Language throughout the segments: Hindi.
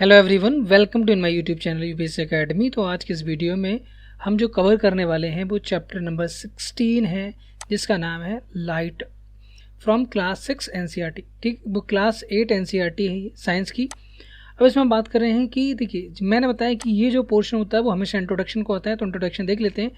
Hello everyone, welcome to in my YouTube channel UPSC academy. तो आज के इस वीडियो में हम जो कवर करने वाले हैं वो चैप्टर नंबर 16 है, जिसका नाम है लाइट फ्रॉम क्लास 6 एनसीईआरटी। ठीक, वो क्लास 8 एनसीईआरटी है साइंस की। अब इसमें हम बात कर रहे हैं कि देखिए, मैंने बताया कि ये जो पोर्शन होता है वो हमेशा इंट्रोडक्शन को होता है, तो इंट्रोडक्शन देख लेते हैं।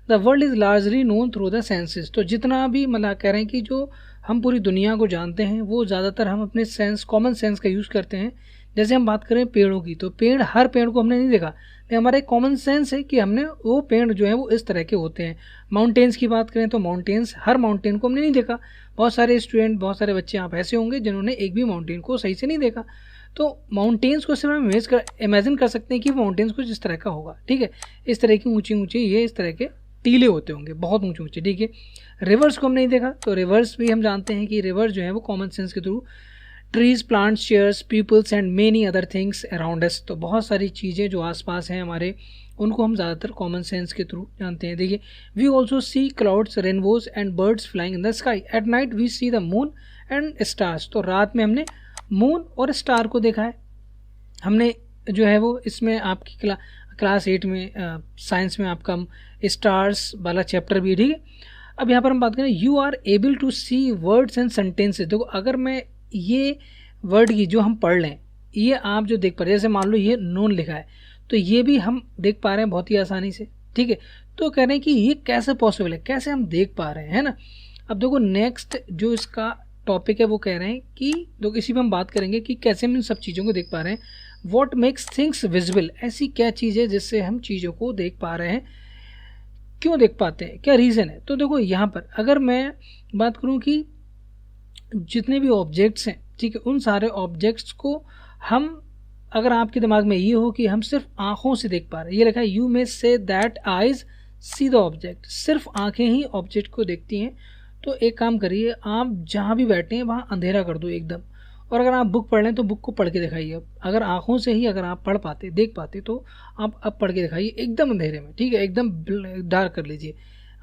The world is largely known through the senses. तो जितना भी मतलब कह रहे हैं कि जो हम पूरी दुनिया को जानते हैं वो ज़्यादातर हम अपने सेंस, कॉमन सेंस का यूज़ करते हैं। जैसे हम बात करें पेड़ों की, तो पेड़, हर पेड़ को हमने नहीं देखा, लेकिन हमारा एक कॉमन सेंस है कि हमने वो पेड़ जो है वो इस तरह के होते हैं। माउंटेन्स की बात करें तो माउंटेन्स, हर माउंटेन को हमने नहीं देखा। बहुत सारे स्टूडेंट, बहुत सारे बच्चे आप ऐसे होंगे जिन्होंने एक भी माउंटेन को सही से नहीं देखा। तो माउंटेन्स को सिर्फ हम इमेजिन कर सकते हैं कि माउंटेन्स कुछ इस तरह का होगा। ठीक है, इस तरह की ऊंची ऊंची, ये इस तरह के टीले होते होंगे, बहुत ऊंचे ऊंचे। ठीक है, रिवर्स को हम नहीं देखा, तो रिवर्स भी हम जानते हैं कि रिवर्स जो है वो कॉमन सेंस के through, trees, plants, chairs, peoples and many other things around us. तो बहुत सारी चीज़ें जो आसपास हैं हमारे, उनको हम ज़्यादातर कॉमन सेंस के थ्रू जानते हैं। देखिए, we also see clouds, rainbows and birds flying in the sky. At night we see the moon and stars. तो रात में हमने मून और स्टार को देखा है। हमने जो है वो इसमें आपकी क्लास 8 में साइंस में आपका स्टार्स वाला चैप्टर भी है। ठीक है, अब यहाँ पर हम बात करें, you are able to see words and sentences. देखो, अगर मैं ये वर्ड की जो हम पढ़ लें, ये आप जो देख पा रहे हैं, जैसे मान लो ये नोन लिखा है, तो ये भी हम देख पा रहे हैं बहुत ही आसानी से। ठीक है, तो कह रहे हैं कि ये कैसे पॉसिबल है, कैसे हम देख पा रहे हैं ना। अब देखो, नेक्स्ट जो इसका टॉपिक है वो कह रहे हैं कि देखो, इसी में हम बात करेंगे कि कैसे हम इन सब चीज़ों को देख पा रहे हैं। वॉट मेक्स थिंग्स विजिबल, ऐसी क्या चीज़ है जिससे हम चीज़ों को देख पा रहे हैं, क्यों देख पाते हैं, क्या रीज़न है। तो देखो, यहाँ पर अगर मैं बात करूँ कि जितने भी ऑब्जेक्ट्स हैं, ठीक है, उन सारे ऑब्जेक्ट्स को हम, अगर आपके दिमाग में ये हो कि हम सिर्फ आँखों से देख पा रहे हैं, ये लिखा है you may say that eyes C the object, सिर्फ आँखें ही ऑब्जेक्ट को देखती हैं। तो एक काम करिए, आप जहाँ भी बैठे हैं वहाँ अंधेरा कर दो एकदम, और अगर आप बुक पढ़ लें तो बुक को पढ़ के दिखाइए। अब अगर आँखों से ही अगर आप पढ़ पाते, देख पाते, तो आप अब पढ़ के दिखाइए एकदम अंधेरे में। ठीक है, एकदम डार्क कर लीजिए।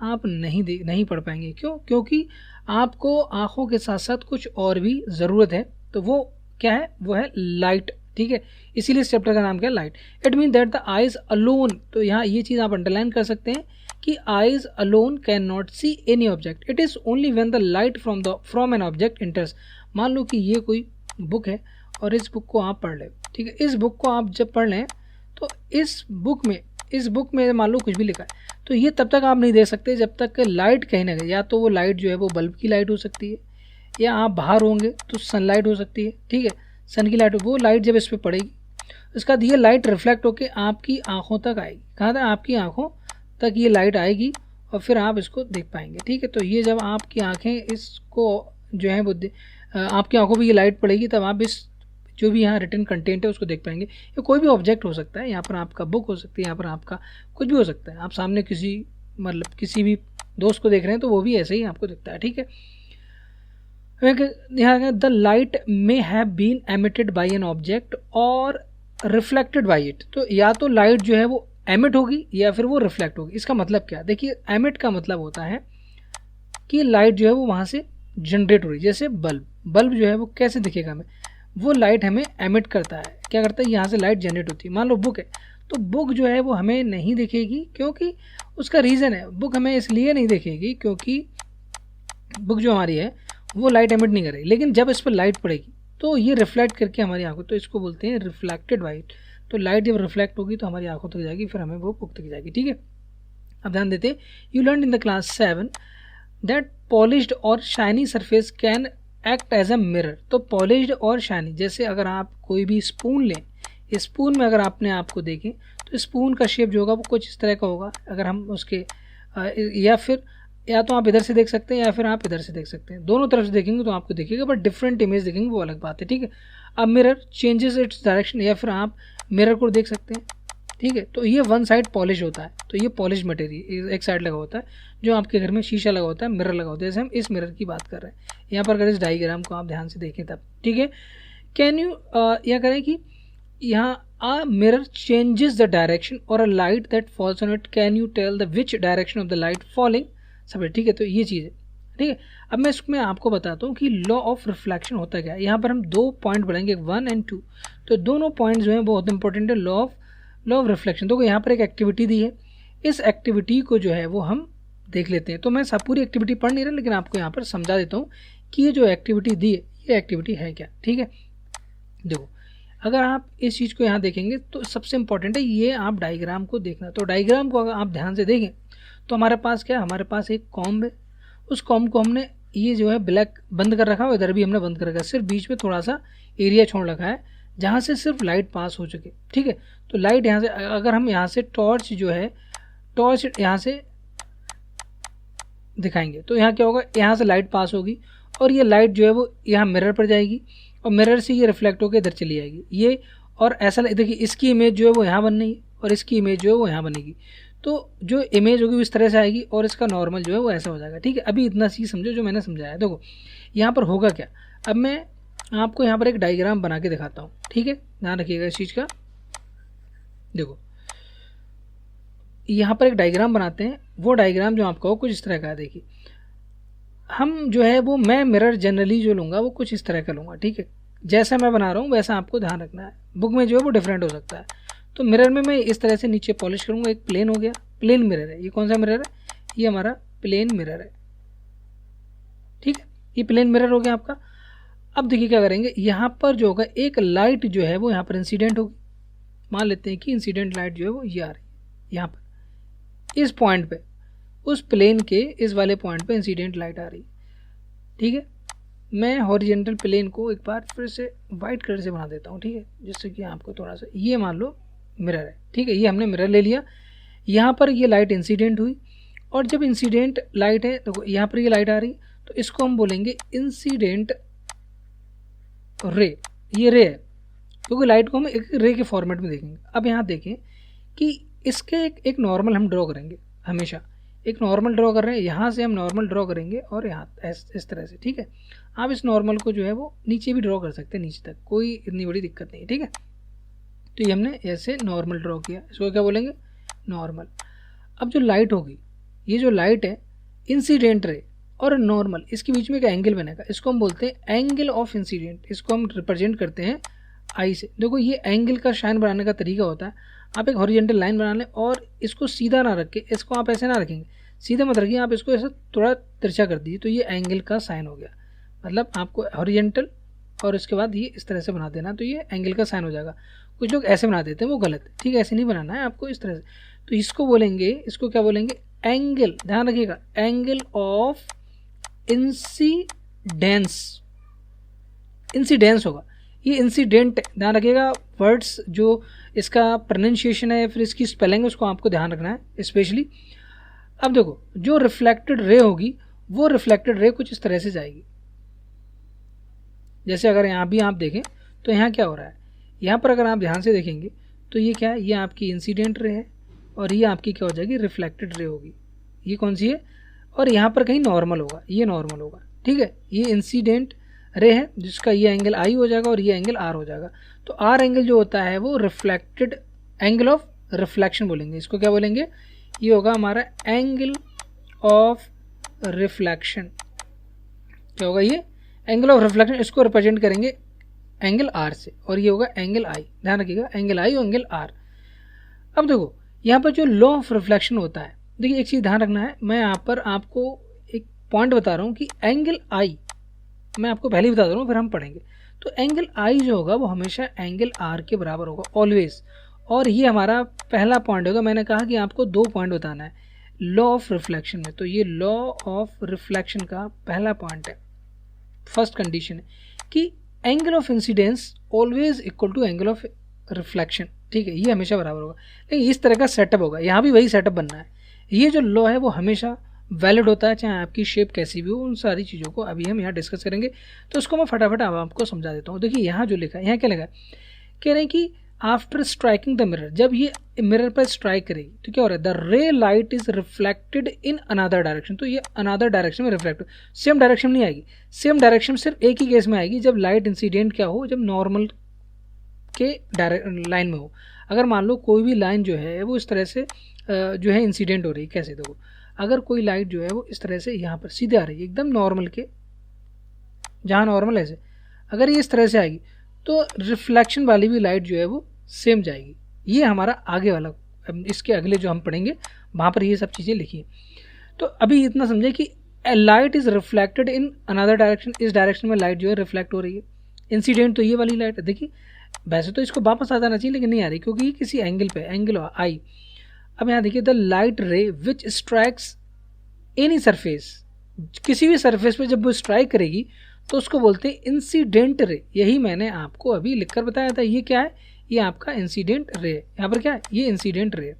आप नहीं पढ़ पाएंगे। क्यों? क्योंकि आपको आँखों के साथ साथ कुछ और भी ज़रूरत है। तो वो क्या है? वो है लाइट। ठीक है, इसीलिए इस चैप्टर का नाम क्या है? Light. It mean that the eyes alone. तो यहाँ ये चीज़ आप अंडरलाइन कर सकते हैं कि eyes alone can not see any object, it is only when the light from an object इंटर्स। मान लो कि ये कोई बुक है और इस बुक को आप पढ़ लें। ठीक है, इस बुक को आप जब पढ़ लें तो इस बुक में मान लो कुछ भी लिखा है, तो ये तब तक आप नहीं देख सकते जब तक लाइट कहीं ना कहीं, या तो वो लाइट जो है वो बल्ब की लाइट हो सकती है, या आप बाहर होंगे तो सनलाइट हो सकती है। ठीक है, सन की लाइट, वो लाइट जब इस पर पड़ेगी, उसके बाद ये लाइट रिफ्लेक्ट होकर आपकी आँखों तक आएगी। कहाँ तक? आपकी आँखों तक ये लाइट आएगी और फिर आप इसको देख पाएंगे। ठीक है, तो ये जब आपकी आँखें इसको जो है वो आपकी आंखों पे ये लाइट पड़ेगी, तब आप इस जो भी यहाँ रिटन कंटेंट है उसको देख पाएंगे। ये कोई भी ऑब्जेक्ट हो सकता है, यहाँ पर आपका बुक हो सकती है, यहाँ पर आपका कुछ भी हो सकता है। आप सामने किसी मतलब किसी भी दोस्त को देख रहे हैं तो वो भी ऐसे ही आपको दिखता है। ठीक है, यहाँ the light may have been emitted by an object or reflected by it. तो या तो लाइट जो है वो एमिट होगी या फिर वो रिफ्लेक्ट होगी। इसका मतलब क्या? देखिए, एमिट का मतलब होता है कि लाइट जो है वो वहाँ से जनरेट हो रही है। जैसे बल्ब जो है वो कैसे दिखेगा हमें? वो लाइट हमें एमिट करता है। क्या करता है? यहाँ से लाइट जनरेट होती है। मान लो बुक है, तो बुक जो है वो हमें नहीं दिखेगी, क्योंकि उसका रीज़न है, बुक हमें इसलिए नहीं दिखेगी क्योंकि बुक जो हमारी है वो लाइट एमिट नहीं करेगी, लेकिन जब इस पर लाइट पड़ेगी तो ये रिफ्लेक्ट करके हमारी आंखों, तो इसको बोलते हैं रिफ्लेक्टेड लाइट। तो लाइट जब रिफ्लेक्ट होगी तो हमारी आंखों तक जाएगी, फिर हमें वो बुक तक जाएगी। ठीक है, अब ध्यान देते हैं, you learn in the class 7 that polished और shiny surface can act as a mirror. तो पॉलिश्ड और शाइनी, जैसे अगर आप कोई भी स्पून लें, इस स्पून में अगर आपने आपको देखें तो स्पून का शेप जो होगा वो कुछ इस तरह का होगा। अगर हम उसके या तो आप इधर से देख सकते हैं या फिर आप इधर से देख सकते हैं, दोनों तरफ से देखेंगे तो आपको दिखेगा, बट डिफरेंट इमेज देखेंगे वो अलग बात है। ठीक है, अब मिरर चेंजेस इट्स डायरेक्शन, या फिर आप मिरर को देख सकते हैं। ठीक है, तो ये वन साइड पॉलिश होता है, तो ये पॉलिश मटेरियल एक साइड लगा होता है, जो आपके घर में शीशा लगा होता है, मिरर लगा होता है। जैसे हम इस मिरर की बात कर रहे हैं यहाँ पर, अगर इस डायग्राम को आप ध्यान से देखें तब। ठीक है, कैन यू यह करें कि यहाँ a mirror changes the direction or a light that falls on it, can you tell the which direction of the light falling? सब ठीक है, तो ये चीज़ है। ठीक है। अब मैं इसमें आपको बताता हूँ कि लॉ ऑफ रिफ्लेक्शन होता क्या है। यहाँ पर हम 2 पॉइंट बढ़ाएंगे, 1 और 2, तो दोनों पॉइंट जो हैं बहुत इंपॉर्टेंट है लॉ ऑफ रिफ्लेक्शन। तो यहाँ पर एक एक्टिविटी दी है, इस एक्टिविटी को जो है वो हम देख लेते हैं। तो मैं सब पूरी एक्टिविटी पढ़ नहीं रहा, लेकिन आपको यहाँ पर समझा देता हूँ कि ये जो एक्टिविटी दी है ये एक्टिविटी है क्या। ठीक है, देखो अगर आप इस चीज़ को यहाँ देखेंगे तो सबसे इंपॉर्टेंट है ये आप डायग्राम को देखना। तो डायग्राम को अगर आप ध्यान से देखें तो हमारे पास क्या है, हमारे पास एक कॉम्ब है, उस कॉम्ब को हमने ये जो है ब्लैक बंद कर रखा है, इधर भी हमने बंद कर रखा है, सिर्फ बीच में थोड़ा सा एरिया छोड़ रखा है जहाँ से सिर्फ लाइट पास हो चुके। ठीक है, तो लाइट यहाँ से अगर हम यहाँ से टॉर्च जो है टॉर्च यहाँ से दिखाएंगे तो यहाँ क्या होगा, यहाँ से लाइट पास होगी और ये लाइट जो है वो यहाँ मिरर पर जाएगी और मिरर से ये रिफ्लेक्ट होकर इधर चली जाएगी ये। और ऐसा देखिए इसकी इमेज जो है वो यहाँ बन रही है और इसकी इमेज जो है वो यहाँ बनेगी। तो जो इमेज होगी वो इस तरह से आएगी और इसका नॉर्मल जो है वो ऐसा हो जाएगा। ठीक है, अभी इतना चीज़ समझो जो मैंने समझाया। देखो यहाँ पर होगा क्या, अब मैं आपको यहाँ पर एक डायग्राम बना के दिखाता हूँ। ठीक है, ध्यान रखिएगा इस चीज़ का। देखो यहाँ पर एक डायग्राम बनाते हैं, वो डायग्राम जो आपका हो कुछ इस तरह का है। देखिए हम जो है वो मैं मिरर जनरली जो लूँगा वो कुछ इस तरह का लूँगा। ठीक है, जैसा मैं बना रहा हूँ वैसा आपको ध्यान रखना है, बुक में जो है वो डिफरेंट हो सकता है। तो मिरर में मैं इस तरह से नीचे पॉलिश करूँगा, एक प्लेन हो गया, प्लेन मिरर है। ये कौन सा मिरर है, ये हमारा प्लेन मिरर है। ठीक है, ये प्लेन मिरर हो गया आपका। अब देखिए क्या करेंगे, यहाँ पर जो होगा एक लाइट जो है वो यहाँ पर इंसिडेंट होगी। मान लेते हैं कि इंसिडेंट लाइट जो है वो ये आ रही है यहाँ पर इस पॉइंट पे, उस प्लेन के इस वाले पॉइंट पे इंसिडेंट लाइट आ रही है। ठीक है, मैं हॉरिजॉन्टल प्लेन को एक बार फिर से वाइट कलर से बना देता हूँ। ठीक है, जिससे कि आपको थोड़ा सा, ये मान लो मिरर है। ठीक है, ये हमने मिरर ले लिया, यहाँ पर ये लाइट इंसिडेंट हुई और जब इंसिडेंट लाइट है तो यहाँ पर ये लाइट आ रही, तो इसको हम बोलेंगे इंसिडेंट रे। ये रे है क्योंकि लाइट को हम एक रे के फॉर्मेट में देखेंगे। अब यहाँ देखें कि इसके एक नॉर्मल हम ड्रॉ करेंगे, हमेशा एक नॉर्मल ड्रॉ कर रहे हैं, यहाँ से हम नॉर्मल ड्रॉ करेंगे और यहाँ इस तरह से। ठीक है, आप इस नॉर्मल को जो है वो नीचे भी ड्रॉ कर सकते हैं, नीचे तक, कोई इतनी बड़ी दिक्कत नहीं है। ठीक है, तो ये हमने ऐसे नॉर्मल ड्रॉ किया, इसको क्या बोलेंगे, नॉर्मल। अब जो लाइट होगी, ये जो लाइट है इंसिडेंट रे और नॉर्मल, इसके बीच में एक एंगल बनेगा, इसको हम बोलते हैं एंगल ऑफ इंसिडेंट। इसको हम रिप्रेजेंट करते हैं आई से। देखो ये एंगल का शाइन बनाने का तरीका होता है, आप एक हॉरिजॉन्टल लाइन बना लें और इसको सीधा ना रख के, इसको आप ऐसे ना रखेंगे, सीधा मत रखिए, आप इसको ऐसा थोड़ा तिरछा कर दीजिए, तो ये एंगल का साइन हो गया। मतलब आपको हॉरिजॉन्टल और इसके बाद ये इस तरह से बना देना, तो ये एंगल का साइन हो जाएगा। कुछ लोग ऐसे बना देते हैं, वो गलत है। ठीक है, ऐसे नहीं बनाना है आपको, इस तरह से। तो इसको बोलेंगे, इसको क्या बोलेंगे, एंगल, ध्यान रखिएगा, एंगल ऑफ इंसिडेंस। इंसिडेंस होगा, ये इंसिडेंट, ध्यान रखिएगा। वर्ड्स जो इसका प्रोनाउंसिएशन है फिर इसकी स्पेलिंग, उसको आपको ध्यान रखना है स्पेशली। अब देखो जो रिफ्लेक्टेड रे होगी वो रिफ्लेक्टेड रे कुछ इस तरह से जाएगी। जैसे अगर यहाँ भी आप देखें तो यहाँ क्या हो रहा है, यहाँ पर अगर आप ध्यान से देखेंगे तो ये क्या है, ये आपकी इंसिडेंट रे है और ये आपकी क्या हो जाएगी, रिफ्लेक्टेड रे होगी। ये कौन सी है, और यहाँ पर कहीं नॉर्मल होगा, ये नॉर्मल होगा। ठीक है, ये इंसिडेंट रे है जिसका ये एंगल आई हो जाएगा और ये एंगल आर हो जाएगा। तो आर एंगल जो होता है वो रिफ्लेक्टेड एंगल ऑफ रिफ्लेक्शन बोलेंगे, इसको क्या बोलेंगे, ये होगा हमारा एंगल ऑफ रिफ्लेक्शन। क्या होगा, ये एंगल ऑफ रिफ्लेक्शन, इसको रिप्रेजेंट करेंगे एंगल आर से और ये होगा एंगल आई। ध्यान रखिएगा, एंगल आई और एंगल आर। अब देखो यहाँ पर जो लॉ ऑफ रिफ्लेक्शन होता है, देखिए एक चीज़ ध्यान रखना है, मैं यहाँ पर आपको एक पॉइंट बता रहा हूँ कि एंगल आई, मैं आपको पहले ही बता रहा हूँ फिर हम पढ़ेंगे। तो एंगल आई जो होगा वो हमेशा एंगल आर के बराबर होगा ऑलवेज। और ये हमारा पहला पॉइंट होगा। मैंने कहा कि आपको 2 पॉइंट बताना है लॉ ऑफ रिफ्लेक्शन में, तो ये लॉ ऑफ रिफ्लेक्शन का पहला पॉइंट है, फर्स्ट कंडीशन है कि angle of incidence always equal to angle of reflection. ठीक है, ये हमेशा बराबर होगा। लेकिन इस तरह का सेटअप होगा, यहाँ भी वही सेटअप बनना है। ये जो लॉ है वो हमेशा वैलिड होता है, चाहे आपकी शेप कैसी भी हो। उन सारी चीज़ों को अभी हम यहाँ डिस्कस करेंगे, तो उसको मैं फटाफट अब आपको समझा देता हूँ। देखिए यहाँ जो लिखा है, यहाँ क्या लिखा है, कह रहे हैं कि आफ्टर स्ट्राइकिंग द मिरर, जब ये मिरर पर स्ट्राइक करेगी तो क्या हो रहा है, द रे light is reflected in another direction. तो ये अनदर डायरेक्शन में रिफ्लेक्ट, सेम डायरेक्शन नहीं आएगी, सेम डायरेक्शन सिर्फ एक ही केस में आएगी, जब लाइट इंसिडेंट क्या हो, जब नॉर्मल के लाइन में हो। अगर मान लो कोई भी लाइन जो है वो इस तरह से जो है इंसिडेंट हो रही है, कैसे, देखो अगर कोई लाइट जो है वो इस तरह से यहाँ पर सीधे आ रही है एकदम नॉर्मल के, जहाँ नॉर्मल ऐसे, अगर ये इस तरह से आएगी तो रिफ्लेक्शन वाली भी लाइट जो है वो सेम जाएगी। ये हमारा आगे वाला, इसके अगले जो हम पढ़ेंगे वहाँ पर ये सब चीज़ें लिखी हैं। तो अभी इतना समझे कि light is reflected in another direction, इस डायरेक्शन में लाइट जो है रिफ्लेक्ट हो रही है। इंसिडेंट तो ये वाली लाइट है, देखिए वैसे तो इसको वापस आ जाना चाहिए लेकिन नहीं आ रही क्योंकि किसी एंगल पे, एंगल आई। अब यहाँ देखिए, द लाइट रे विच स्ट्राइक्स एनी सरफेस, किसी भी सरफेस पे जब वो स्ट्राइक करेगी तो उसको बोलते हैं इंसिडेंट रे। यही मैंने आपको अभी लिखकर बताया था। ये क्या है, ये आपका इंसिडेंट रे। यहाँ पर क्या है, ये इंसिडेंट रे।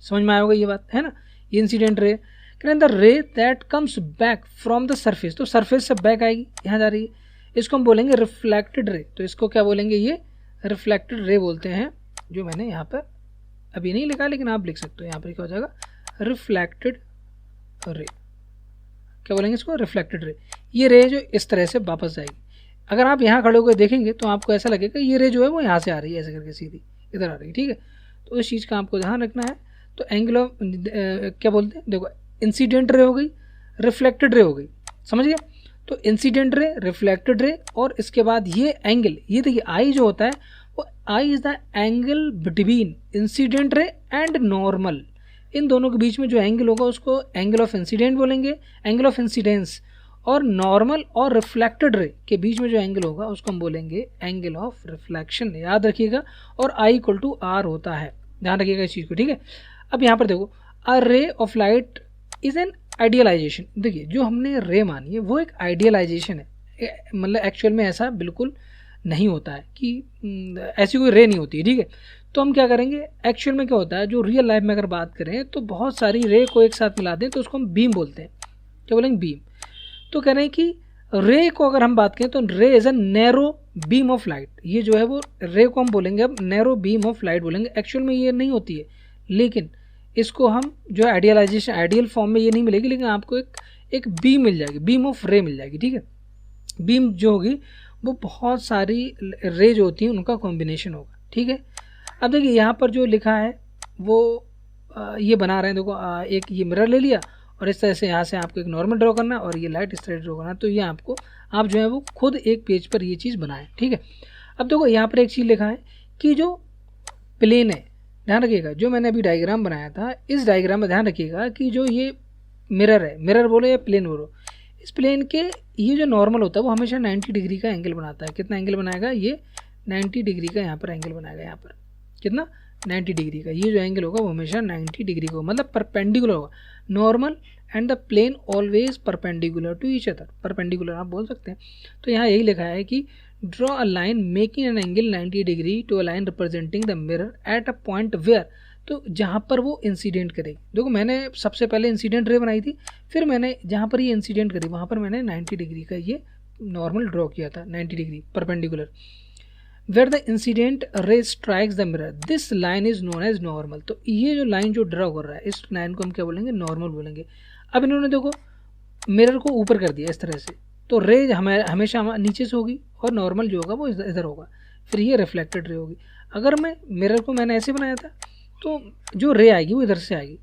समझ में आया होगा ये बात, है ना। ये इंसिडेंट रे, द रे that comes back from the surface, तो सरफेस से बैक आएगी, यहाँ जा रही है, इसको हम बोलेंगे रिफ्लेक्टेड रे। तो इसको क्या बोलेंगे, ये रिफ्लेक्टेड रे बोलते हैं, जो मैंने यहाँ पर अभी नहीं लिखा लेकिन आप लिख सकते हो। यहाँ पर क्या हो जाएगा, रिफ्लेक्टेड रे। क्या बोलेंगे इसको, रिफ्लेक्टेड रे। ये रे जो इस तरह से वापस जाएगी। अगर आप यहाँ खड़े होकर देखेंगे तो आपको ऐसा लगेगा ये रे जो है वो यहाँ से आ रही है, ऐसे करके सीधी इधर आ रही है, ठीक है। तो इस चीज़ का आपको ध्यान रखना है। तो एंगल ऑफ क्या बोलते हैं, देखो इंसिडेंट रे हो गई, रिफ्लेक्टेड रे हो गई, समझ गए। तो इंसिडेंट रे, रिफ्लेक्टेड रे, और इसके बाद ये एंगल, ये देखिए आई जो होता है वो I is the angle between incident ray and normal. इन दोनों के बीच में जो एंगल होगा उसको एंगल ऑफ इंसिडेंट बोलेंगे, एंगल ऑफ इंसिडेंस। और नॉर्मल और रिफ्लेक्टेड रे के बीच में जो एंगल होगा उसको हम बोलेंगे एंगल ऑफ रिफ्लेक्शन, याद रखिएगा। और आई इक्वल टू आर होता है, ध्यान रखिएगा इस चीज़ को, ठीक है। अब यहाँ पर देखो, a ray of light is an idealization. देखिए जो हमने रे मानी है वो एक आइडियलाइजेशन है, मतलब एक्चुअल में ऐसा बिल्कुल नहीं होता है कि ऐसी कोई रे नहीं होती है, ठीक है। तो हम क्या करेंगे, एक्चुअल में क्या होता है, जो रियल लाइफ में अगर बात करें तो बहुत सारी रे को एक साथ मिला दें तो उसको हम बीम बोलते हैं। क्या बोलेंगे, बीम। तो कह रहे हैं कि रे को अगर हम बात करें तो रे is a narrow beam of light. ये जो है वो रे को हम बोलेंगे अब नैरो बीम ऑफ लाइट बोलेंगे। एक्चुअल में ये नहीं होती है, लेकिन इसको हम जो है आइडियलाइजेशन, आइडियल फॉर्म में ये नहीं मिलेगी, लेकिन आपको एक बीम मिल जाएगी, बीम ऑफ रे मिल जाएगी, ठीक है। बीम जो होगी वो बहुत सारी रे जो होती हैं उनका कॉम्बिनेशन होगा, ठीक है। अब देखिए यहाँ पर जो लिखा है वो ये बना रहे हैं, देखो एक ये मिरर ले लिया और इस तरह से यहाँ से आपको एक नॉर्मल ड्रॉ करना है और ये लाइट इस तरह ड्रॉ करना है। तो ये आपको, आप जो है वो खुद एक पेज पर ये चीज़ बनाएं, ठीक है। अब देखो यहाँ पर एक चीज़ लिखा है कि जो प्लेन है, ध्यान रखिएगा, जो मैंने अभी डायग्राम बनाया था इस डायग्राम में ध्यान रखिएगा कि जो ये मिरर है, मिरर बोलो या प्लेन बोलो, इस प्लेन के ये जो नॉर्मल होता है वो हमेशा 90 डिग्री का एंगल बनाता है। कितना एंगल बनाएगा, ये 90 डिग्री का यहाँ पर एंगल बनाएगा। यहाँ पर कितना, 90 डिग्री का। ये जो एंगल होगा वो हमेशा 90 डिग्री का, मतलब परपेंडिकुलर होगा। Normal and the plane always perpendicular to each other, perpendicular आप बोल सकते हैं। तो यहाँ यही लिखा है कि draw a line making an angle 90 degree to a line representing the mirror at a point where, तो जहाँ पर वो इंसिडेंट करेगी। देखो मैंने सबसे पहले इंसिडेंट रे बनाई थी, फिर मैंने जहाँ पर ये इंसिडेंट करी वहाँ पर मैंने 90 डिग्री का ये नॉर्मल ड्रॉ किया था, 90 degree perpendicular. Where the incident ray strikes the mirror, this line is known as normal. तो ये जो लाइन जो ड्रॉ कर रहा है इस लाइन को हम क्या बोलेंगे, नॉर्मल बोलेंगे। अब इन्होंने देखो मिरर को ऊपर कर दिया इस तरह से, तो रे हमेशा नीचे से होगी और नॉर्मल जो होगा वो इधर होगा, फिर ये रिफ्लेक्टेड रे होगी। अगर मैं मिरर को मैंने ऐसे बनाया था तो जो रे आएगी वो इधर से आएगी,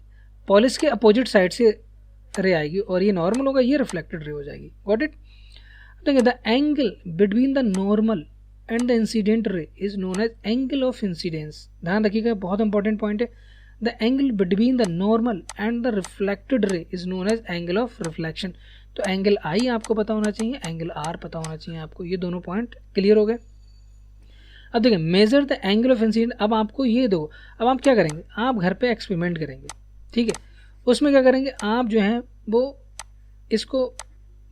पॉलिश के अपोजिट साइड से रे आएगी और ये नॉर्मल होगा, ये रिफ्लेक्टेड रे हो जाएगी। Got it. देखिए the angle between the normal and the incident ray is known as angle of incidence. ध्यान रखिएगा, बहुत इंपॉर्टेंट पॉइंट है। The angle between the normal and the reflected ray is known as angle of reflection. तो एंगल आई आपको पता होना चाहिए, एंगल आर पता होना चाहिए आपको। ये दोनों पॉइंट क्लियर हो गए। अब देखिए measure the angle of incident. अब आपको ये दो, अब आप क्या करेंगे, आप घर पे एक्सपेरिमेंट करेंगे, ठीक है। उसमें क्या करेंगे, आप जो है वो इसको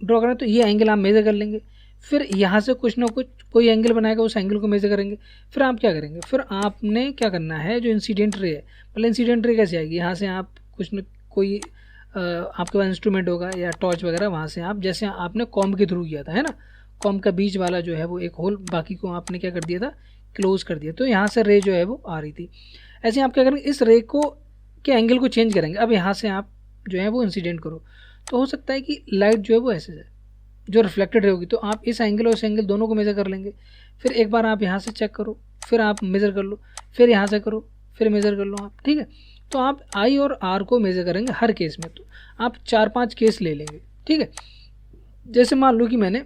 ड्रॉ करें तो ये एंगल आप मेज़र कर लेंगे, फिर यहाँ से कुछ ना कुछ कोई एंगल बनाएगा, उस एंगल को मेज़र करेंगे। फिर आप क्या करेंगे, फिर आपने क्या करना है, जो इंसिडेंट रे है, मतलब इंसिडेंट रे कैसे आएगी, यहाँ से आप कुछ न कोई आपके पास इंस्ट्रूमेंट होगा या टॉर्च वगैरह, वहाँ से आप जैसे आपने कॉम्ब के थ्रू किया था, है ना, कॉम्ब का बीच वाला जो है वो एक होल, बाकी को आपने क्या कर दिया था, क्लोज कर दिया, तो यहाँ से रे जो है वो आ रही थी। ऐसे आप क्या करेंगे, इस रे को के एंगल को चेंज करेंगे। अब यहाँ से आप जो है वो इंसिडेंट करो, तो हो सकता है कि लाइट जो है वो ऐसे जाए, जो रिफ्लेक्टेड रे होगी, तो आप इस एंगल और इस एंगल दोनों को मेज़र कर लेंगे। फिर एक बार आप यहाँ से चेक करो, फिर आप मेज़र कर लो, फिर यहाँ से करो, फिर मेज़र कर लो आप, ठीक है। तो आप आई और आर को मेजर करेंगे हर केस में। तो आप 4-5 केस ले लेंगे, ठीक है। जैसे मान लो कि मैंने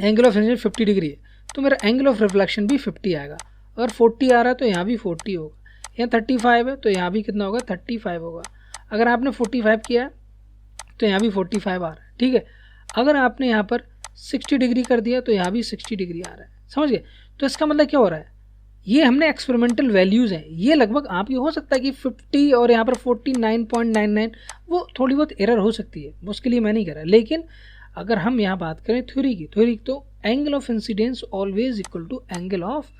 एंगल ऑफ इंसिडेंस 50 डिग्री है, तो मेरा एंगल ऑफ रिफ्लेक्शन भी 50 आएगा। अगर 40 आ रहा है तो यहाँ भी 40 होगा, यहाँ 35 है तो यहाँ भी कितना होगा, 35 होगा। अगर आपने 45 किया है तो यहाँ भी 45 आ रहा है, ठीक है। अगर आपने यहाँ पर 60 डिग्री कर दिया तो यहाँ भी 60 डिग्री आ रहा है, समझ गए। तो इसका मतलब क्या हो रहा है, ये हमने एक्सपेरिमेंटल वैल्यूज़ हैं, ये लगभग आपकी हो सकता है कि 50 और यहाँ पर 49.99, वो थोड़ी बहुत एरर हो सकती है, उसके लिए मैं नहीं कर रहा। लेकिन अगर हम यहाँ बात करें थ्योरी की, तो angle of incidence always equal to angle of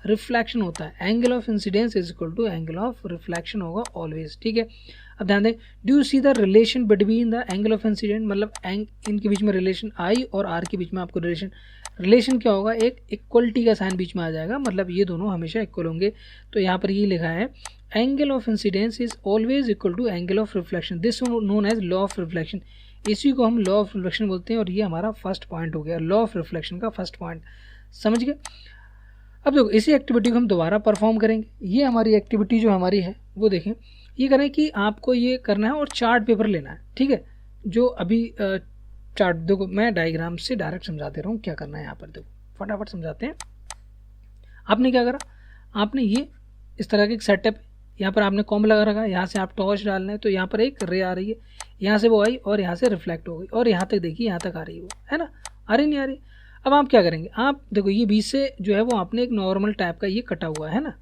reflection होता है। Angle of incidence is equal to angle of reflection होगा ऑलवेज, ठीक है। अब ध्यान दें, do you see the relation between the angle of incident, मतलब इनके बीच में रिलेशन, आई और आर के बीच में आपको रिलेशन क्या होगा, एक इक्वलिटी का साइन बीच में आ जाएगा, मतलब ये दोनों हमेशा इक्वल होंगे। तो यहाँ पर ये लिखा है angle of incidence is always equal to angle of reflection, this known as law of reflection. इसी को हम लॉ ऑफ रिफ्लेक्शन बोलते हैं, और ये हमारा फर्स्ट पॉइंट हो गया, लॉ ऑफ रिफ्लेक्शन का फर्स्ट पॉइंट, समझ गए। अब देखो इसी एक्टिविटी को हम दोबारा परफॉर्म करेंगे। ये हमारी एक्टिविटी जो हमारी है वो देखें, ये करें कि आपको ये करना है और चार्ट पेपर लेना है, ठीक है। जो अभी चार्ट, देखो मैं डायग्राम से डायरेक्ट समझा दे रहा हूँ क्या करना है। यहाँ पर देखो फटाफट समझाते हैं। आपने क्या करा, आपने ये इस तरह के सेटअप, यहाँ पर आपने कॉम्ब लगा रखा है, यहाँ से आप टॉर्च डालना है, तो यहाँ पर एक रे आ रही है, यहाँ से वो आई और यहाँ से रिफ्लेक्ट हो गई, और यहाँ तक देखिए यहाँ तक आ रही है वो, है ना, आ रही नहीं आ रही। अब आप क्या करेंगे, आप देखो ये बीच से जो है वो आपने एक नॉर्मल टाइप का ये कटा हुआ है ना,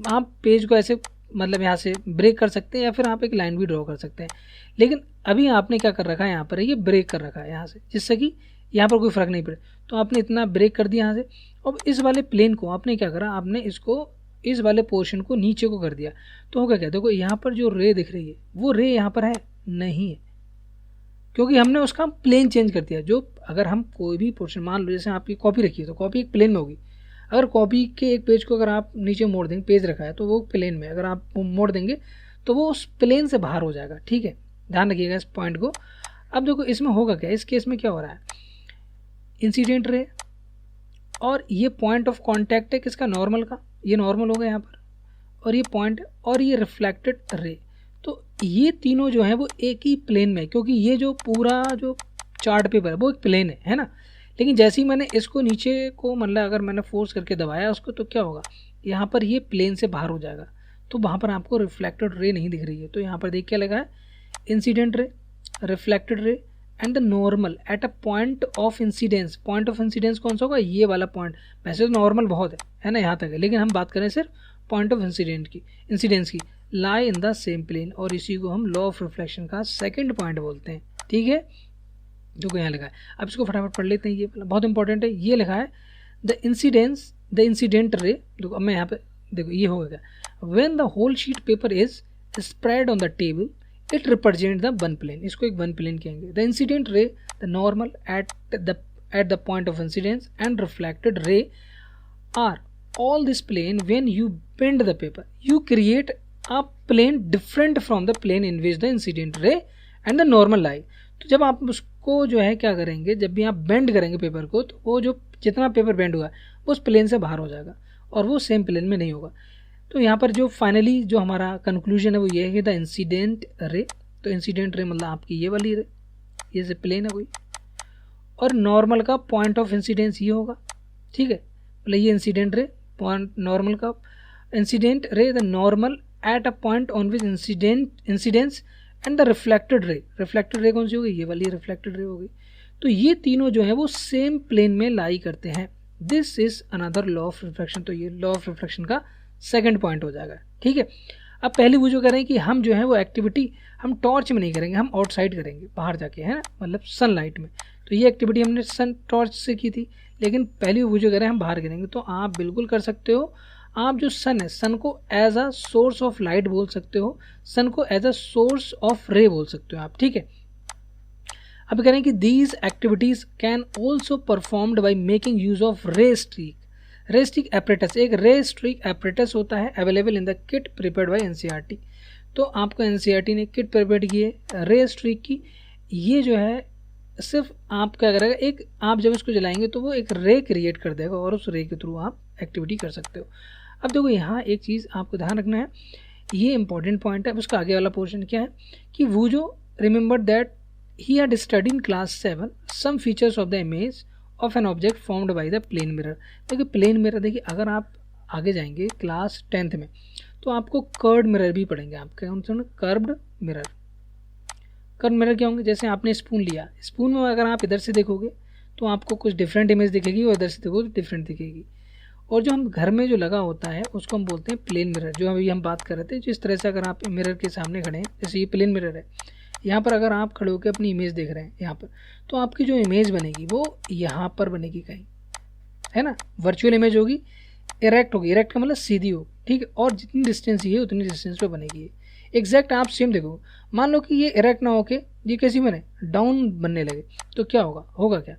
आप पेज को ऐसे मतलब यहाँ से ब्रेक कर सकते हैं, या फिर आप एक लाइन भी ड्रॉ कर सकते हैं। लेकिन अभी आपने क्या कर रखा है, यहाँ पर ये ब्रेक कर रखा है यहाँ से, जिससे कि यहाँ पर कोई फ़र्क नहीं पड़े। तो आपने इतना ब्रेक कर दिया यहाँ से। अब इस वाले प्लेन को आपने क्या करा, आपने इसको इस वाले पोर्शन को नीचे को कर दिया। तो होगा क्या, देखो यहाँ पर जो रे दिख रही है वो रे यहाँ पर है नहीं है, क्योंकि हमने उसका प्लेन चेंज कर दिया। जो अगर हम कोई भी पोर्शन, मान लो जैसे आपकी कॉपी रखी है तो कॉपी एक प्लेन में होगी। अगर कॉपी के एक पेज को अगर आप नीचे मोड़ देंगे, पेज रखा है तो वो प्लेन में, अगर आप मोड़ देंगे तो वो उस प्लेन से बाहर हो जाएगा, ठीक है। ध्यान रखिएगा इस पॉइंट को। अब देखो इसमें होगा क्या, इस केस में क्या हो रहा है, इंसिडेंट रे और ये पॉइंट ऑफ कॉन्टैक्ट है किसका, नॉर्मल का, ये नॉर्मल होगा यहाँ पर, और ये पॉइंट और ये रिफ्लेक्टेड रे। तो ये तीनों जो है वो एक ही प्लेन में, क्योंकि ये जो पूरा जो चार्ट पेपर है वो एक प्लेन है ना। लेकिन जैसे ही मैंने इसको नीचे को मतलब अगर मैंने फोर्स करके दबाया उसको, तो क्या होगा, यहाँ पर ये प्लेन से बाहर हो जाएगा, तो वहाँ पर आपको रिफ्लेक्टेड रे नहीं दिख रही है। तो यहाँ पर देख क्या लगा है, incident ray, reflected ray and the normal eight a point of incidence. Point of incidence कौन सा होगा, ये वाला पॉइंट। वैसे तो नॉर्मल बहुत है ना, यहाँ तक है, लेकिन हम बात करें सिर्फ पॉइंट ऑफ इंसिडेंस की, लाई इन द सेम प्लेन, और इसी को हम लॉ ऑफ रिफ्लेक्शन का सेकंड पॉइंट बोलते हैं, ठीक है। जो यहाँ लिखा है, अब इसको फटाफट पढ़ लेते हैं, ये बहुत इंपॉर्टेंट है। ये लिखा है द इंसिडेंट रे, देखो अब मैं यहाँ पे देखो ये हो गया, when the whole sheet paper is spread on the table it represent the one plane. इसको एक वन प्लेन कहेंगे। The incident ray, the normal at the point of incidence and reflected ray are all this plane. When you bend the paper you create a plane different from the plane in which the incident ray and the normal lie. तो जब आप उसको जो है क्या करेंगे, जब भी आप बेंड करेंगे पेपर को, तो वो जो जितना पेपर बेंड हुआ है वो उस प्लेन से बाहर हो जाएगा और वो सेम प्लेन में नहीं होगा। तो यहाँ पर जो फाइनली जो हमारा कंक्लूजन है वो ये है कि द इंसिडेंट रे, तो इंसिडेंट रे मतलब आपकी ये वाली रे, ये से प्लेन है कोई, और नॉर्मल का पॉइंट ऑफ इंसिडेंस ये होगा, ठीक है। मतलब ये इंसिडेंट रे, पॉइंट नॉर्मल का incident ray, the normal eight a point on which incidence and the reflected रे कौन सी होगी, ये वाली रिफ्लेक्टेड रे होगी। तो ये तीनों जो है वो सेम प्लेन में लाई करते हैं। This is another law of reflection. तो ये लॉ ऑफ रिफ्लेक्शन का सेकंड पॉइंट हो जाएगा, ठीक है। अब पहले वो जो करें कि हम जो है वो एक्टिविटी हम टॉर्च में नहीं करेंगे, हम आउटसाइड करेंगे, बाहर जाके, है ना, मतलब सनलाइट में। तो ये एक्टिविटी हमने टॉर्च से की थी, लेकिन पहले वो जो करें हम बाहर करेंगे। तो आप बिल्कुल कर सकते हो, आप जो सन है, सन को as a source of light बोल सकते हो, सन को एज अ सोर्स ऑफ रे बोल सकते हो आप, ठीक है। अब कह रहे हैं कि these activities can also performed by making use of रे स्ट्रीक एपरेटस। एक रे स्ट्रीक एपरेटस होता है available in the kit prepared by NCERT. तो आपको एनसीईआरटी ने किट प्रिपेयर की है रे स्ट्रीक की। ये जो है सिर्फ आप क्या करेगा, एक आप जब इसको जलाएंगे तो वो एक रे क्रिएट कर देगा और उस रे के थ्रू आप एक्टिविटी कर सकते हो। अब देखो यहाँ एक चीज़ आपको ध्यान रखना है, ये इंपॉर्टेंट पॉइंट है। उसका आगे वाला पोर्शन क्या है कि वो जो remember that he had study in class 7 some features of the image of an object formed by the plane mirror. देखिए प्लेन मिरर, देखिए अगर आप आगे जाएंगे क्लास 10th में तो आपको कर्व्ड मिरर भी पढ़ेंगे। आप क्या सुन, कर्व्ड मिरर। कर्व्ड मिरर क्या होंगे, जैसे आपने स्पून लिया, स्पून में अगर आप इधर से देखोगे तो आपको कुछ डिफरेंट इमेज दिखेगी और इधर से देखोगे तो डिफरेंट दिखेगी। और जो हम घर में जो लगा होता है उसको हम बोलते हैं प्लेन मिरर, जो अभी हम बात कर रहे थे। जिस तरह से अगर आप मिरर के सामने खड़े हैं, जैसे ये प्लेन मिरर है, यहाँ पर अगर आप खड़े होकर अपनी इमेज देख रहे हैं यहाँ पर, तो आपकी जो इमेज बनेगी वो यहाँ पर बनेगी कहीं, है ना। वर्चुअल इमेज होगी, इरेक्ट होगी, इरेक्ट का मतलब सीधी हो, ठीक है। और जितनी डिस्टेंस ये उतनी डिस्टेंस पे बनेगी। एग्जैक्ट आप सेम देखो, मान लो कि ये इरेक्ट ना होके ये कैसी बने, डाउन बनने लगे, तो क्या होगा क्या,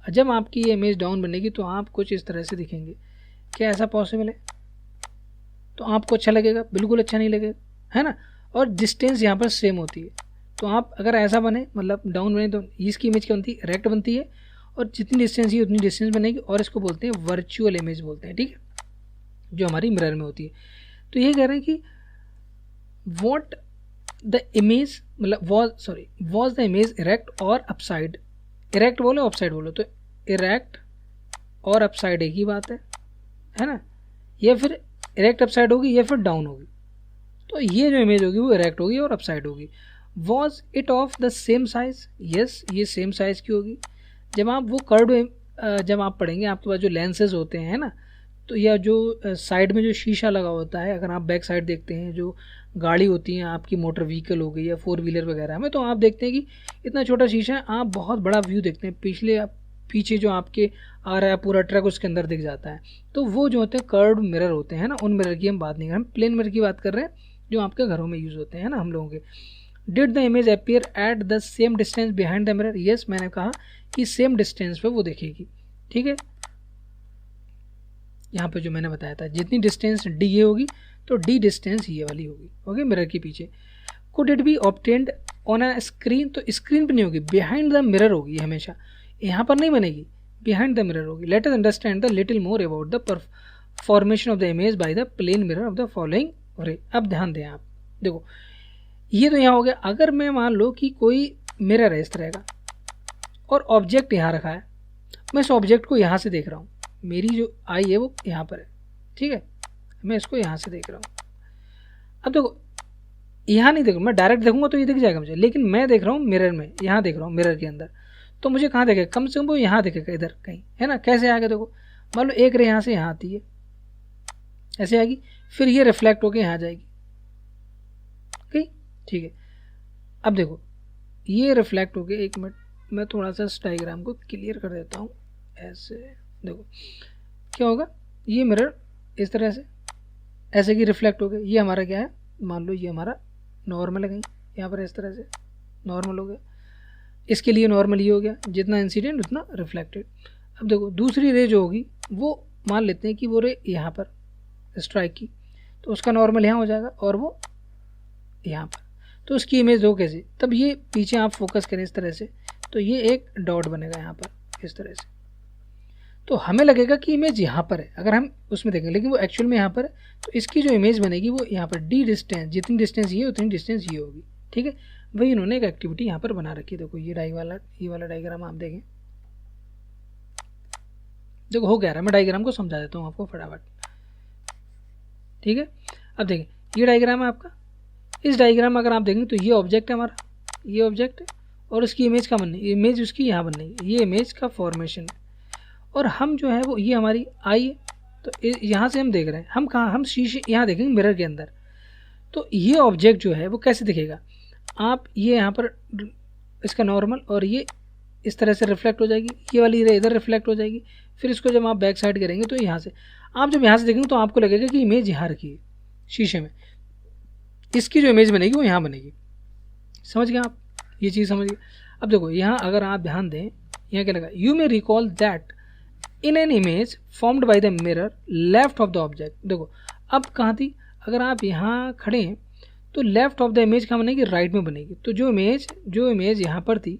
जब आपकी ये इमेज डाउन बनेगी तो आप कुछ इस तरह से दिखेंगे। क्या ऐसा पॉसिबल है? तो आपको अच्छा लगेगा? बिल्कुल अच्छा नहीं लगेगा, है ना। और डिस्टेंस यहाँ पर सेम होती है। तो आप अगर ऐसा बने, मतलब डाउन बने, तो इसकी इमेज क्या बनती है, इरेक्ट बनती है। और जितनी डिस्टेंस है उतनी डिस्टेंस बनेगी, और इसको बोलते हैं वर्चुअल इमेज बोलते हैं, ठीक है, जो हमारी मिरर में होती है। तो ये कह रहे हैं कि वॉट द इमेज, मतलब वॉज द इमेज इरेक्ट और अपसाइड। इरेक्ट बोलो अपसाइड बोलो, तो इरेक्ट और अपसाइड एक ही बात है ना। या फिर इरेक्ट अपसाइड होगी या फिर डाउन होगी। तो ये जो इमेज होगी वो इरेक्ट होगी और अपसाइड होगी। Was it of the same size, yes, ये सेम साइज की होगी। जब आप वो कर्व जब आप पढ़ेंगे, आपके पास जो लेंसेज होते हैं ना, तो या जो साइड में जो शीशा लगा होता है, अगर आप बैक साइड देखते हैं, जो गाड़ी होती है आपकी, मोटर व्हीकल हो गई या 4 व्हीलर वगैरह में, तो आप देखते हैं कि इतना छोटा शीशा है, आप बहुत बड़ा व्यू देखते हैं। पीछे जो आपके आ रहा है पूरा ट्रक उसके अंदर दिख जाता है। तो वो जो होते हैं कर्व्ड मिरर होते हैं ना, उन मिरर की हम बात नहीं कर रहे, हम प्लेन मिरर की बात कर रहे हैं जो आपके घरों में यूज़ होते हैं ना हम लोगों के। Did the image appear at the same distance behind the mirror, yes, मैंने कहा कि सेम डिस्टेंस पे वो दिखेगी, ठीक है। यहाँ पे जो मैंने बताया था, जितनी डिस्टेंस डी ये होगी तो डी डिस्टेंस ये वाली होगी, ओके, मिरर के पीछे। Could it be obtained on a screen, तो स्क्रीन पे नहीं होगी, बिहाइंड द मिरर होगी हमेशा, यहाँ पर नहीं बनेगी, बिहाइंड द मिरर होगी। Let us understand the little more about the formation of the image by the plane mirror of the following ray. अब ध्यान दें आप, देखो ये तो यहाँ हो गया। अगर मैं मान लो कि कोई मिरर है इस तरह का और ऑब्जेक्ट यहाँ रखा है, मैं इस ऑब्जेक्ट को यहाँ से देख रहा हूँ, मेरी जो आई है वो यहाँ पर है, ठीक है, मैं इसको यहाँ से देख रहा हूँ। अब देखो यहाँ नहीं देखूँ, मैं डायरेक्ट देखूंगा तो ये दिख जाएगा मुझे, लेकिन मैं देख रहा हूँ मिरर में, यहाँ देख रहा हूँ मिरर के अंदर, तो मुझे कहाँ देखेगा, कम से कम वो यहाँ देखेगा, इधर कहीं, है ना। कैसे आएगा, देखो मान लो एक रे यहाँ से यहाँ आती है, ऐसे आएगी, फिर ये रिफ्लेक्ट होकर यहाँ जाएगी, ठीक है। अब देखो ये रिफ्लेक्ट हो गया, एक मिनट मैं थोड़ा सा इस डायग्राम को क्लियर कर देता हूँ। ऐसे देखो क्या होगा, ये मिरर इस तरह से ऐसे की रिफ्लेक्ट हो गया, ये हमारा क्या है, मान लो ये हमारा नॉर्मल है, कहीं यहाँ पर इस तरह से नॉर्मल हो गया, इसके लिए नॉर्मल ये हो गया, जितना इंसिडेंट उतना रिफ्लेक्टेड। अब देखो दूसरी रे जो होगी वो मान लेते हैं कि वो रे यहाँ पर स्ट्राइक की, तो उसका नॉर्मल यहाँ हो जाएगा और वो यहाँ पर, तो उसकी इमेज हो कैसे, तब ये पीछे आप फोकस करें इस तरह से, तो ये एक डॉट बनेगा यहाँ पर इस तरह से, तो हमें लगेगा कि इमेज यहाँ पर है अगर हम उसमें देखेंगे, लेकिन वो एक्चुअल में यहाँ पर है। तो इसकी जो इमेज बनेगी वो यहाँ पर डी डिस्टेंस, जितनी डिस्टेंस ये उतनी डिस्टेंस ये होगी, ठीक है। वही इन्होंने एक एक्टिविटी यहाँ पर बना रखी है। देखो ये वाला डायग्राम आप देखें, देखो हो गया रहा, मैं डायग्राम को समझा देता हूँ आपको फटाफट, ठीक है। अब देखें ये डायग्राम है आपका, इस डायग्राम में अगर आप देखेंगे तो ये ऑब्जेक्ट है हमारा, ये ऑब्जेक्ट है और इसकी इमेज का बननी, इमेज उसकी यहाँ बननी है, ये इमेज का फॉर्मेशन है। और हम जो है वो ये हमारी आई है, तो यहाँ से हम देख रहे हैं, हम कहाँ, हम शीशे यहाँ देखेंगे मिरर के अंदर, तो ये ऑब्जेक्ट जो है वो कैसे दिखेगा, आप ये यहाँ पर इसका नॉर्मल, और ये इस तरह से रिफ्लेक्ट हो जाएगी, ये वाली इधर रिफ्लेक्ट हो जाएगी, फिर इसको जब आप बैक साइड करेंगे तो यहाँ से आप जब यहाँ से देखेंगे तो आपको लगेगा कि इमेज यहाँ रखी है शीशे में, इसकी जो इमेज बनेगी वो यहाँ बनेगी। समझ गए आप, ये चीज़ समझ गए। अब देखो यहाँ अगर आप ध्यान दें, यहाँ क्या लगा, you may recall that in an image formed by the mirror left of the object. देखो अब कहाँ थी, अगर आप यहाँ खड़े हैं तो लेफ्ट ऑफ द इमेज कहाँ बनेगी, राइट में बनेगी। तो जो इमेज यहाँ पर थी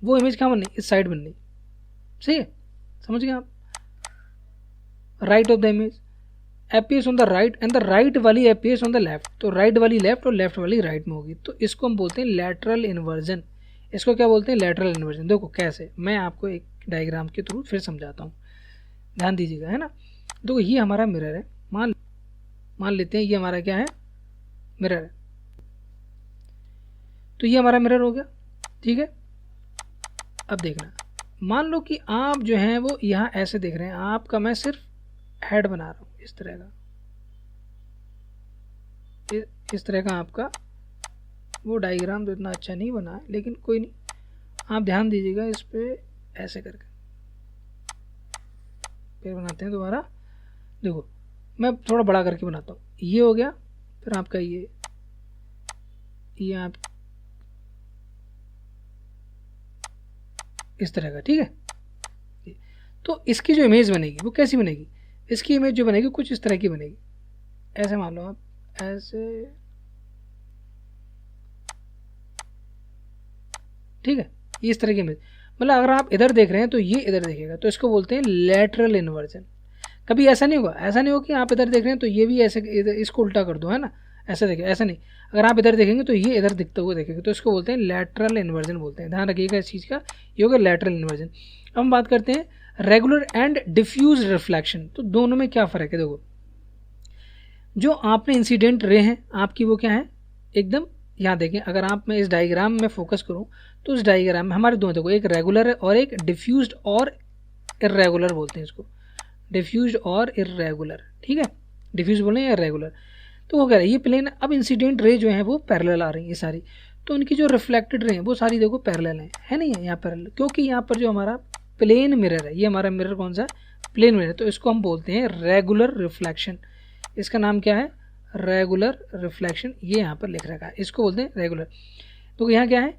वो इमेज कहाँ बननी, इस साइड बननी, सही है, समझ गए आप, right of the image. Appears on the right and the right वाली अपीयर्स ऑन द लेफ्ट। तो राइट वाली लेफ्ट और लेफ्ट वाली राइट में होगी, तो इसको हम बोलते हैं लैटरल इन्वर्जन। इसको क्या बोलते हैं? Lateral inversion. देखो कैसे, मैं आपको एक डायग्राम के थ्रू फिर समझाता हूँ, ध्यान दीजिएगा, है ना। देखो ये हमारा मिरर है, मान लेते हैं ये हमारा क्या है? मिरर है। तो ये हमारा मिरर हो गया, ठीक है। अब देखना, मान लो कि आप जो हैं वो यहाँ ऐसे देख रहे हैं, आपका मैं सिर्फ हेड बना रहा हूँ इस तरह का, इस तरह का आपका वो डायग्राम तो इतना अच्छा नहीं बना है, लेकिन कोई नहीं, आप ध्यान दीजिएगा इस पे, ऐसे करके फिर बनाते हैं दोबारा। देखो मैं थोड़ा बड़ा करके बनाता हूँ, ये हो गया, फिर आपका ये आप इस तरह का, ठीक है। तो इसकी जो इमेज बनेगी वो कैसी बनेगी? इसकी इमेज जो बनेगी कुछ इस तरह की बनेगी, ऐसे मान लो आप, ऐसे, ठीक है। इस तरह की इमेज, मतलब अगर आप इधर देख रहे हैं तो ये इधर देखेगा, तो इसको बोलते हैं लैटरल इन्वर्जन। कभी ऐसा नहीं होगा, ऐसा नहीं होगा कि आप इधर देख रहे हैं तो ये भी ऐसे, इसको उल्टा कर दो, है ना, ऐसा देखें, ऐसा नहीं। अगर आप इधर देखेंगे तो ये इधर दिखता हुआ देखेंगे, तो इसको बोलते हैं लैटरल इन्वर्जन बोलते हैं। ध्यान रखिएगा इस चीज़ का, ये होगा लैटरल इन्वर्जन। अब हम बात करते हैं रेगुलर एंड डिफ्यूज रिफ्लेक्शन। तो दोनों में क्या फ़र्क है? देखो, जो आपने इंसिडेंट रे हैं आपकी, वो क्या है? एकदम यहाँ देखें, अगर आप मैं इस डायग्राम में फोकस करूँ तो इस डायग्राम में हमारे दो, देखो, एक रेगुलर है और एक डिफ्यूज्ड और इर्रेगुलर बोलते हैं इसको, डिफ्यूज्ड और इर्रेगुलर, ठीक है। डिफ्यूज बोले या इर्रेगुलर। तो वो कह रहा है ये प्लेन, अब इंसिडेंट रे जो है वो पैरेलल आ रही है ये सारी, तो उनकी जो रिफ्लेक्टेड रे हैं वो सारी देखो पैरेलल है नहीं है यहाँ पैरेलल, क्योंकि यहाँ पर जो हमारा प्लेन मिरर है, ये हमारा मिरर कौन सा है? Plane mirror. तो इसको हम बोलते हैं रेगुलर रिफ्लेक्शन। इसका नाम क्या है? Regular reflection. ये यहाँ पर लिख रखा है, इसको बोलते हैं रेगुलर। तो यहाँ क्या है?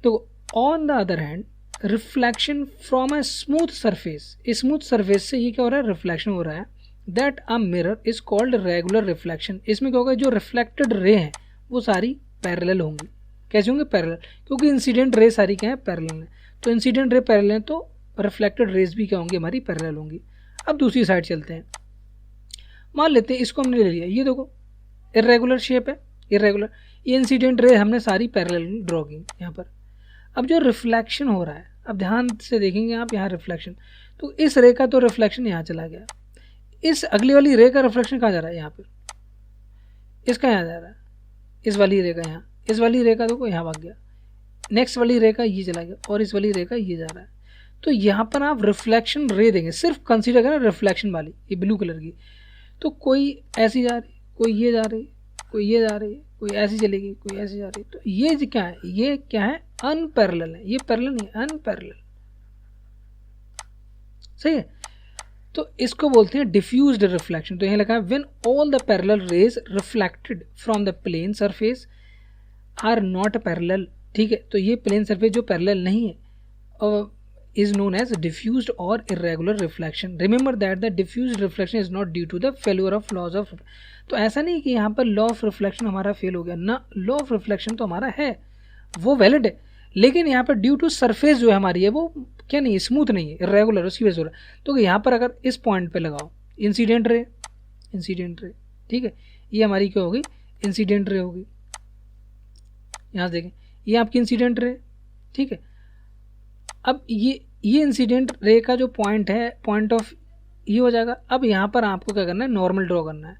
तो on the other hand reflection from a smooth surface, smooth surface से ये क्या हो रहा है? रिफ्लेक्शन हो रहा है। That a mirror is called regular reflection. इसमें क्या होगा? जो रिफ्लेक्टेड रे हैं वो सारी पैरेलल होंगी। कैसे होंगे? पैरेलल, क्योंकि इंसिडेंट रे सारी क्या है? पैरेलल है। तो इंसिडेंट रे पैरेलल है तो रिफ्लेक्टेड रेज भी क्या होंगी? हमारी पैरेलल होंगी। अब दूसरी साइड चलते हैं, मान लेते हैं इसको हमने ले लिया, ये देखो इर्रेगुलर शेप है, इर्रेगुलर, ये इंसिडेंट रे हमने सारी पैरेलल ड्रॉ की यहाँ पर। अब जो रिफ्लेक्शन हो रहा है, अब ध्यान से देखेंगे आप यहाँ रिफ्लेक्शन, तो इस रे का तो रिफ्लेक्शन यहाँ चला गया, इस अगली वाली रे का रिफ्लेक्शन कहाँ जा रहा है? यहाँ पर, इसका यहाँ जा रहा है, इस वाली रे का यहाँ, इस वाली रे का देखो यहाँ भाग गया, नेक्स्ट वाली रे का ये चला गया, और इस वाली रे का ये जा रहा है। तो यहाँ पर आप रिफ्लेक्शन रे देंगे, सिर्फ कंसीडर करें रिफ्लेक्शन वाली, ये ब्लू कलर की। तो कोई ऐसी जा रही, कोई ये जा रही, कोई ये जा रही, कोई ऐसी चलेगी, कोई ऐसी जा रही। तो ये क्या है? ये क्या है? अनपैरेलल है, ये पैरेलल नहीं है, अनपैरेलल, सही है। तो इसको बोलते हैं डिफ्यूज्ड रिफ्लेक्शन। तो यहाँ लिखा है when all the parallel rays reflected from the plane surface are not parallel, ठीक है। तो ये प्लेन सरफेस जो पैरेलल नहीं है is known as diffused or irregular reflection. Remember that the diffused reflection is not due to the failure of laws of, तो ऐसा नहीं कि यहाँ पर लॉ ऑफ रिफ्लेक्शन हमारा फेल हो गया ना, लॉ ऑफ रिफ्लेक्शन तो हमारा है, वो वैलिड है, लेकिन यहाँ पर ड्यू टू सरफेस जो है हमारी है वो क्या नहीं है? स्मूथ नहीं है, इरेगुलर, उसकी वजह से हो रहा है। तो यहाँ पर अगर इस पॉइंट पे लगाओ इंसिडेंट रे, इंसिडेंट रे, ठीक है, ये हमारी क्या होगी? इंसिडेंट रे होगी। यहाँ देखें ये आपकी इंसिडेंट रे, ठीक है। अब ये इंसिडेंट रे का जो पॉइंट है, पॉइंट ऑफ ये हो जाएगा। अब यहाँ पर आपको क्या करना है? नॉर्मल ड्रॉ करना है।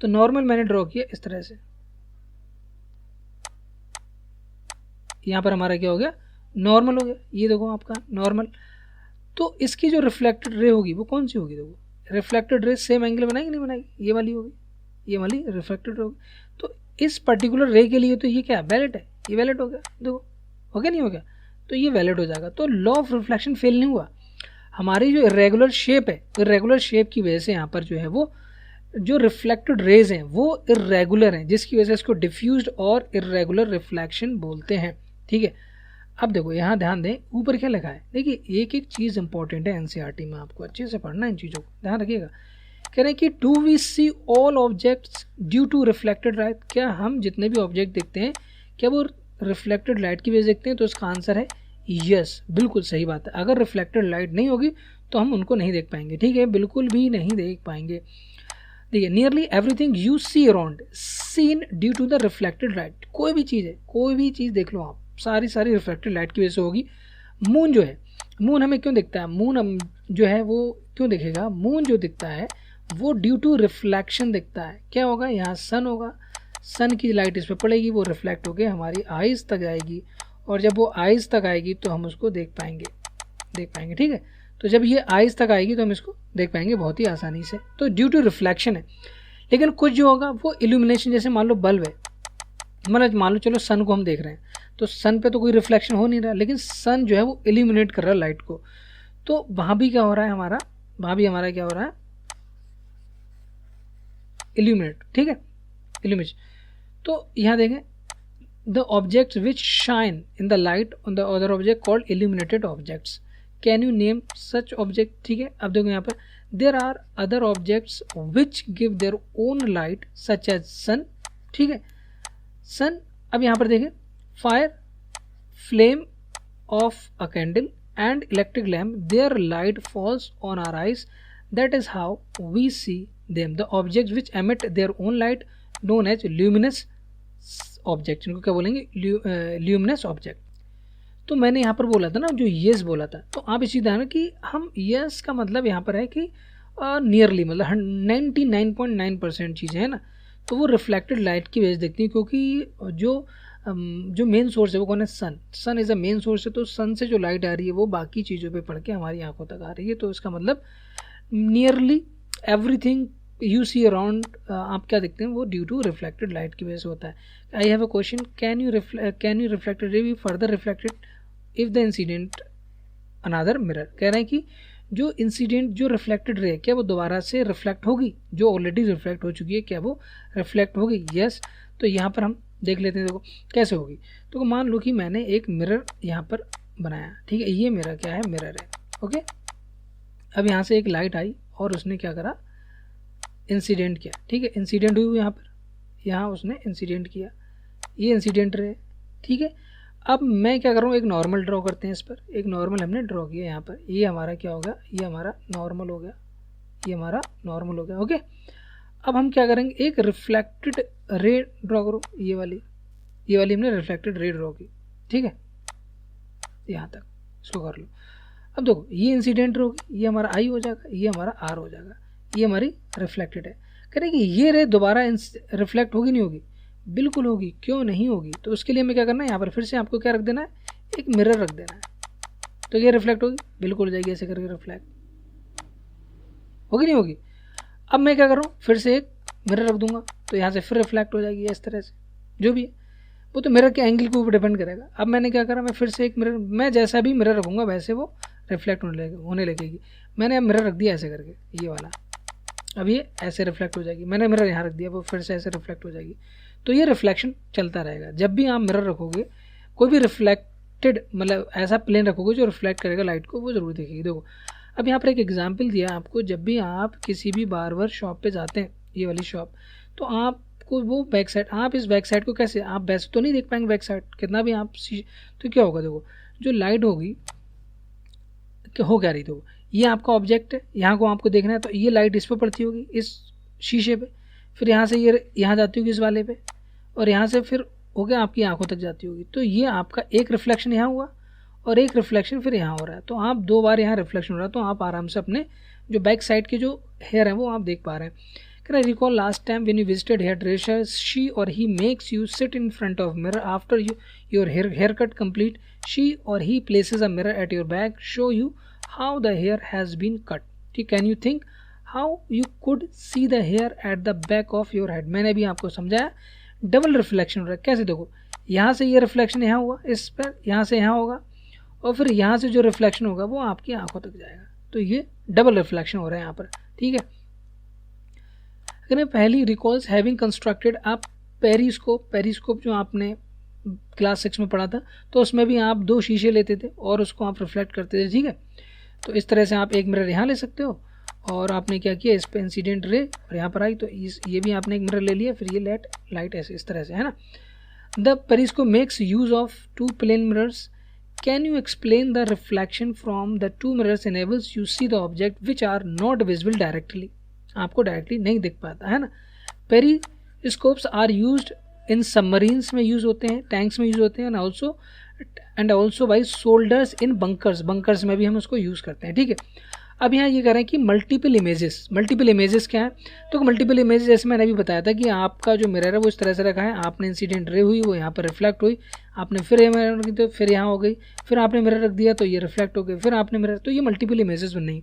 तो नॉर्मल मैंने ड्रॉ किया इस तरह से, यहाँ पर हमारा क्या हो गया? नॉर्मल हो गया। ये देखो आपका नॉर्मल। तो इसकी जो रिफ्लेक्टेड रे होगी वो कौन सी होगी? देखो रिफ्लेक्टेड रे सेम एंगल बनाएगी नहीं बनाएगी? ये वाली होगी, ये वाली रिफ्लेक्टेड रे होगी। तो इस पर्टिकुलर रे के लिए तो ये क्या वैलिड है? ये वैलिड हो गया, देखो हो गया नहीं हो गया? तो ये वैलिड हो जाएगा। तो लॉ ऑफ रिफ्लेक्शन फेल नहीं हुआ। हमारी जो इरेगुलर शेप है, इरेगुलर शेप की वजह से यहाँ पर जो है वो जो रिफ्लेक्टेड रेज हैं वो इरेगुलर हैं, जिसकी वजह से इसको डिफ्यूज्ड और इरेगुलर रिफ्लेक्शन बोलते हैं, ठीक है। अब देखो यहाँ ध्यान दें, ऊपर क्या लिखा है? देखिए एक एक चीज़ इंपॉर्टेंट है एनसीईआरटी में, आपको अच्छे से पढ़ना है इन चीज़ों को, ध्यान रखिएगा। कह रहे हैं कि do we see all objects due to reflected light? क्या हम जितने भी ऑब्जेक्ट देखते हैं क्या वो रिफ्लेक्टेड लाइट की वजह से देखते हैं? तो इसका आंसर है यस, बिल्कुल सही बात है। अगर रिफ्लेक्टेड लाइट नहीं होगी तो हम उनको नहीं देख पाएंगे, ठीक है, बिल्कुल भी नहीं देख पाएंगे। देखिए nearly everything you see around seen due to the reflected light. कोई भी चीज़ है, कोई भी चीज़ देख लो आप, सारी रिफ्लेक्टेड लाइट की वजह से होगी। मून जो है, मून हमें क्यों दिखता है, मून हम जो है वो क्यों दिखेगा, मून जो दिखता है वो ड्यू टू रिफ्लेक्शन दिखता है। क्या होगा, यहाँ सन होगा, सन की लाइट इस पर पड़ेगी, वो रिफ्लेक्ट होकर हमारी आइज़ तक आएगी, और जब वो आइज़ तक आएगी तो हम उसको देख पाएंगे। ठीक है, तो जब ये आइज़ तक आएगी तो हम इसको देख पाएंगे बहुत ही आसानी से। तो ड्यू टू रिफ्लेक्शन है। लेकिन कुछ जो होगा वो इल्यूमिनेशन, जैसे मान लो बल्ब है, मतलब मान लो चलो सन को हम देख रहे हैं, तो सन पे तो कोई रिफ्लेक्शन हो नहीं रहा, लेकिन सन जो है वो इल्यूमिनेट कर रहा है लाइट को, तो वहाँ भी क्या हो रहा है हमारा, क्या हो रहा है, इल्यूमिनेट। ठीक है, इल्यूमिनेशन। तो यहाँ देखें, the objects which shine in the light on the other object called illuminated objects. Can you name such object. ठीक है, अब देखो यहाँ पर there are other objects which give their own light such as sun. ठीक है, सन। अब यहाँ पर देखें, fire, flame of a candle and electric lamp, their light falls on our eyes, that is how we see them. The objects which emit their own light known as luminous object. इनको क्या बोलेंगे, ल्यूमिनस ऑब्जेक्ट। तो मैंने यहाँ पर बोला था ना, जो यस बोला था, तो आप इसी ध्यान कि हम यस का मतलब यहाँ पर है कि नियरली मतलब 99.9% चीज़ें है ना, तो वो रिफ्लेक्टेड लाइट की वजह से दिखती है, क्योंकि जो मेन सोर्स है वो कौन है, सन इज़ अ मेन सोर्स है। तो सन से जो लाइट आ रही है वो बाकी चीज़ों पे पड़ के हमारी आंखों तक आ रही है। तो इसका मतलब nearly everything you see around, आप क्या देखते हैं, वो ड्यू टू रिफ्लेक्टेड लाइट की वजह से होता है। I have a question, can you reflected ray be further reflected if the incident another mirror. कह रहे हैं कि जो इंसिडेंट, जो रिफ्लेक्टेड रे, क्या वो दोबारा से रिफ्लेक्ट होगी, जो ऑलरेडी रिफ्लेक्ट हो चुकी है क्या वो रिफ्लेक्ट होगी। यस। तो यहाँ पर हम देख लेते हैं, देखो कैसे होगी। तो मान लो कि मैंने एक मिरर यहाँ पर बनाया, ठीक है, ये मेरा क्या है, मिरर है। ओके, अब यहाँ से एक लाइट आई और उसने क्या करा, इंसिडेंट किया। ठीक है, इंसिडेंट हुई यहाँ पर, यहाँ उसने इंसिडेंट किया, ये इंसिडेंट रे। ठीक है, अब मैं क्या कर रहा हूँ, एक नॉर्मल ड्रॉ करते हैं इस पर। एक नॉर्मल हमने ड्रॉ किया यहाँ पर, ये हमारा क्या होगा, ये हमारा नॉर्मल हो गया, ये हमारा नॉर्मल हो गया। ओके, अब हम क्या करेंगे, एक रिफ्लेक्टेड रे ड्रॉ करो, ये वाली हमने रिफ्लेक्टेड रे ड्रॉ की। ठीक है, यहाँ तक इसको कर लो। अब देखो, ये इंसिडेंट रे होगी, ये हमारा आई हो जाएगा, ये हमारा आर हो जाएगा, ये हमारी रिफ्लेक्टेड है। करें कि ये रे दोबारा रिफ्लेक्ट होगी नहीं होगी, बिल्कुल होगी, क्यों नहीं होगी। तो उसके लिए हमें क्या करना है, यहाँ पर फिर से आपको क्या रख देना है, एक मिरर रख देना है। तो ये रिफ्लेक्ट होगी, बिल्कुल हो जाएगी, ऐसे करके रिफ्लेक्ट होगी नहीं होगी। अब मैं क्या कर रहा हूँ, फिर से एक मिरर रख दूंगा, तो यहाँ से फिर रिफ्लेक्ट हो जाएगी इस तरह से, जो भी है वो तो मिरर के एंगल के ऊपर डिपेंड करेगा। अब मैंने क्या करा, मैं फिर से एक मिरर, मैं जैसा भी मिरर रखूँगा वैसे वो रिफ्लेक्ट होने लगेगी। मैंने अब मिरर रख दिया ऐसे करके, ये वाला, अब ये ऐसे रिफ्लेक्ट हो जाएगी। मैंने मिरर यहाँ रख दिया, वो फिर से ऐसे रिफ्लेक्ट हो जाएगी। तो ये रिफ्लेक्शन चलता रहेगा। जब भी आप मिरर रखोगे, कोई भी रिफ्लेक्टेड मतलब ऐसा प्लेन रखोगे जो रिफ्लेक्ट करेगा लाइट को, वो ज़रूर दिखेगी। देखो, अब यहाँ पर एक एग्जांपल दिया आपको, जब भी आप किसी भी बार्बर शॉप पे जाते हैं, ये वाली शॉप, तो आपको वो बैक साइड, आप इस बैक साइड को कैसे, आप वैसे तो नहीं देख पाएंगे बैक साइड, कितना भी आप, तो क्या होगा, देखो जो लाइट होगी हो क्या रही, तो ये आपका ऑब्जेक्ट है, यहाँ को आपको देखना है, तो ये लाइट इस पर पड़ती होगी, इस शीशे पे, फिर यहाँ से ये यहाँ जाती होगी इस वाले पे, और यहाँ से फिर हो गया आपकी आंखों तक जाती होगी। तो ये आपका एक रिफ्लेक्शन यहाँ हुआ और एक रिफ्लेक्शन फिर यहाँ हो रहा है। तो आप दो बार यहाँ रिफ्लेक्शन हो रहा है, तो आप आराम से अपने जो बैक साइड के जो हेयर हैं वो आप देख पा रहे हैं। Can I recall last time when you visited hair dresser, she और he makes you sit in front of mirror after your hair cut complete, she और he places a mirror at your back, show you how the hair has been cut. Can you think how you could see the hair at the back of your head? मैंने भी आपको समझाया, डबल रिफ्लेक्शन हो रहा है। कैसे, देखो यहाँ से ये रिफ्लेक्शन यहाँ हुआ, इस पर यहाँ से यहाँ होगा, और फिर यहाँ से जो रिफ्लेक्शन होगा वो आपकी आंखों तक जाएगा। तो ये डबल रिफ्लेक्शन हो रहा है यहाँ पर। ठीक है, अगर पहली रिकॉल्स हैविंग कंस्ट्रक्टेड, आप पेरिस्कोप जो आपने क्लास 6 में पढ़ा था, तो उसमें भी आप दो शीशे लेते थे और उसको आप रिफ्लेक्ट करते थे। ठीक है, तो इस तरह से आप एक मिरर यहाँ ले सकते हो, और आपने क्या किया, इस पे इंसिडेंट रे और यहाँ पर आई, तो ये भी आपने एक मिरर ले लिया, फिर ये लाइट ऐसे इस तरह से, है ना। The periscope makes use of two plane mirrors, can you explain the reflection from the two mirrors enables you see the object which are not visible directly. आपको डायरेक्टली नहीं दिख पाता है ना। Periscopes are used in submarines में यूज़ होते हैं, टैंक्स में यूज़ होते हैं, and also by soldiers in bunkers में भी हम उसको यूज़ करते हैं, ठीक है। अब यहाँ ये कह रहे हैं कि मल्टीपल इमेजेस क्या है, तो मल्टीपल इमेजेस जैसे मैंने अभी बताया था कि आपका जो मिरर है वो इस तरह से रखा है, आपने इंसिडेंट रे हुई वो यहाँ पर रिफ्लेक्ट हुई, आपने फिर मिरर रख दिया तो फिर यहाँ हो गई, फिर आपने मिरर रख दिया तो ये रिफ्लेक्ट हो गई, फिर आपने मिरर, तो ये मल्टीपल इमेजेस बन रही।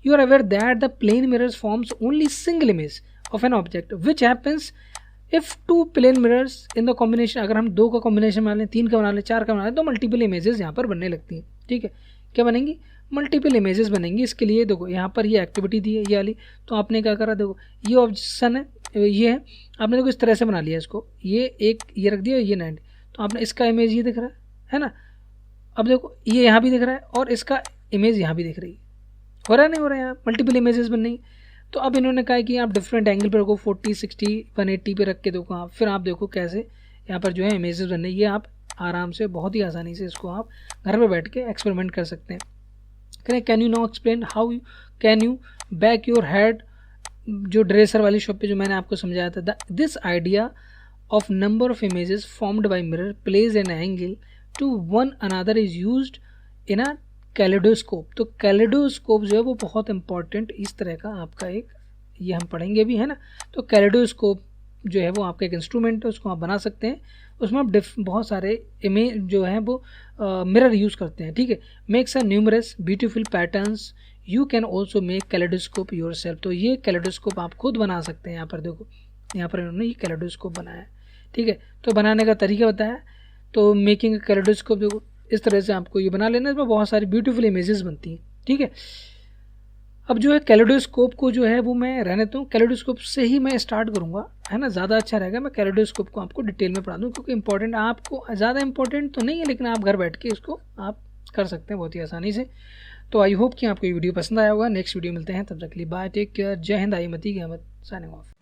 You are aware that the plane mirrors forms only single image of an object which happens if two plane mirrors in the combination, अगर हम 2 का कॉम्बिनेशन बना लें, 3 का बना लें, 4 का बना लें, तो मल्टीपल इमेजेस यहाँ पर बनने लगती हैं, ठीक है। क्या बनेंगी? मल्टीपल इमेजेस बनेंगी। इसके लिए देखो यहाँ पर ये एक्टिविटी दी है ये वाली, तो आपने क्या करा, देखो ये ऑब्जेक्शन है, ये है, आपने देखो इस तरह से बना लिया इसको, ये रख दिया, ये 90, तो आपने इसका इमेज ये दिख रहा है ना। अब देखो ये यहाँ भी दिख रहा है और इसका इमेज यहाँ भी दिख रही है, हो रहा है नहीं हो रहा है, यहाँ मल्टीपल इमेजेस बन रही। तो अब इन्होंने कहा कि आप डिफरेंट एंगल पर रखो, 40, 60, 180 पे रख के देखो आप, फिर आप देखो कैसे यहाँ पर जो है इमेजेस बन रही है। ये आप आराम से बहुत ही आसानी से इसको आप घर पे बैठ के एक्सपेरिमेंट कर सकते हैं। Can you now explain how can you back your head, जो ड्रेसर वाली शॉप पे जो मैंने आपको समझाया था, this idea of number of images formed by mirror placed an angle to one another is used in a kaleidoscope. तो कैलेडोस्कोप जो है वो बहुत इंपॉर्टेंट इस तरह का आपका एक, ये हम पढ़ेंगे भी है ना। तो कैलेडोस्कोप जो है वो आपका एक इंस्ट्रूमेंट है, उसको आप बना सकते हैं, उसमें आप बहुत सारे इमेज जो हैं वो मिरर यूज़ करते हैं, ठीक है। Makes a numerous beautiful patterns, you can also make kaleidoscope yourself. तो ये कैलेडोस्कोप आप खुद बना सकते हैं। यहाँ पर देखो, यहाँ पर इन्होंने ये कैलेडोस्कोप बनाया है, ठीक है। तो बनाने का तरीका बताया, तो मेकिंग कैलेडोस्कोप देखो इस तरह से आपको ये बना लेना, इसमें बहुत सारी ब्यूटीफुल इमेजेस बनती हैं, ठीक है। अब जो है कैलेडोस्कोप को जो है वो मैं रहने दूँ, कैलेडोस्कोप से ही मैं स्टार्ट करूँगा, है ना, ज़्यादा अच्छा रहेगा। मैं कैलेडोस्कोप को आपको डिटेल में पढ़ा दूँ, क्योंकि इंपॉर्टेंट आपको ज़्यादा इंपॉर्टेंट तो नहीं है, लेकिन आप घर बैठ के इसको आप कर सकते हैं बहुत ही आसानी से। तो आई होप कि आपको ये वीडियो पसंद आया होगा। नेक्स्ट वीडियो मिलते हैं, तब तक के लिए बाय, टेक केयर, जय हिंद, आई मती की अहमद, साइनिंग ऑफ।